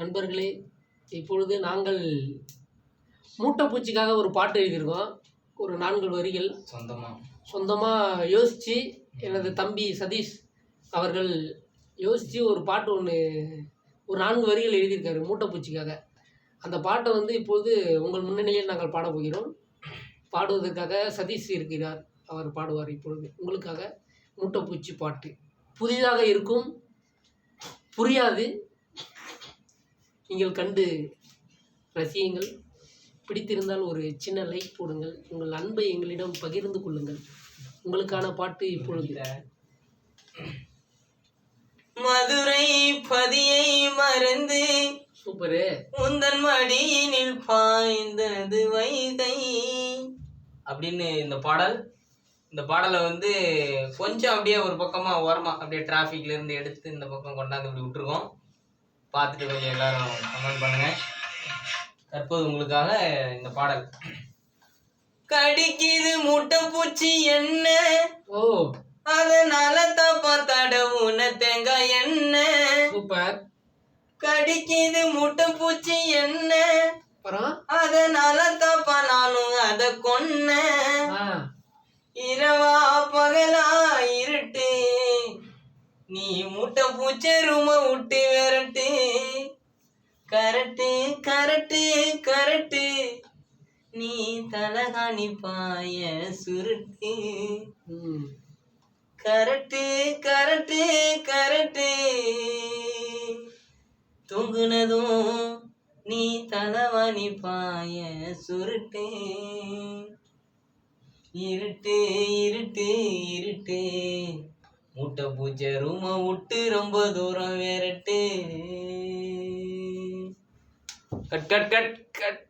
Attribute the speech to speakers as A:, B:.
A: நண்பர்களே, இப்பொழுது நாங்கள் மூட்டைப்பூச்சிக்காக ஒரு பாட்டு எழுதியிருக்கோம். ஒரு 4 வரிகள் சொந்தமாக யோசித்து எனது தம்பி சதீஷ் அவர்கள் யோசித்து ஒரு பாட்டு ஒரு 4 வரிகள் எழுதியிருக்காரு மூட்டைப்பூச்சிக்காக. அந்த பாட்டை வந்து இப்போது உங்கள் முன்னணியில் நாங்கள் பாடப் போகிறோம். பாடுவதற்காக சதீஷ் இருக்கிறார். அவர் பாடுவார் இப்பொழுது உங்களுக்காக மூட்டைப்பூச்சி பாட்டு. புதிதாக இருக்கும், புரியாது, நீங்கள் கண்டு ரசியுங்கள். பிடித்திருந்தால் ஒரு சின்ன லைக் போடுங்கள். உங்கள் அன்பை எங்களிடம் பகிர்ந்து கொள்ளுங்கள். உங்களுக்கான பாட்டு இப்பொழுது.
B: மதுரை பதியை மறந்து
A: சூப்பரு
B: உந்தன் மடியினில் பாய்ந்தது வைகை அப்படின்னு இந்த பாடலை வந்து கொஞ்சம் அப்படியே ஒரு பக்கமா ஓரமா அப்படியே டிராஃபிக்ல இருந்து எடுத்து இந்த பக்கம் கொண்டாந்து இப்படி விட்டுருக்கோம். பார்த்துட்டு கொஞ்சம் எல்லாரும் கமெண்ட் பண்ணுங்க. தற்போது உங்களுக்காக இந்த பாடல். கடிக்குது மூட்டைப்பூச்சி என்ன, அதனால தப்பா தடவுன தேங்காய் என்ன.
A: சூப்பர்.
B: கடிக்குது மூட்டைப்பூச்சி என்ன, அதனால தப்பா நானும் அத கொன்ன. இரவா பகலா இருட்டு, நீ மூட்டைப்பூச்சி ரூம விட்டு விரட்டு. கரட்டு கரட்டு கரட்டு, நீ தலகாணி பாய சுருட்டு. கரட்டு கரட்டு கரட்டு, தூங்குனதும் நீ தலவாணி பாய சுருட்டு. இருட்டு இருட்டு இருட்டு, மூட்டைப்பூச்சி ரூம விட்டு ரொம்ப தூரம் விரட்டு. Cut cut cut cut.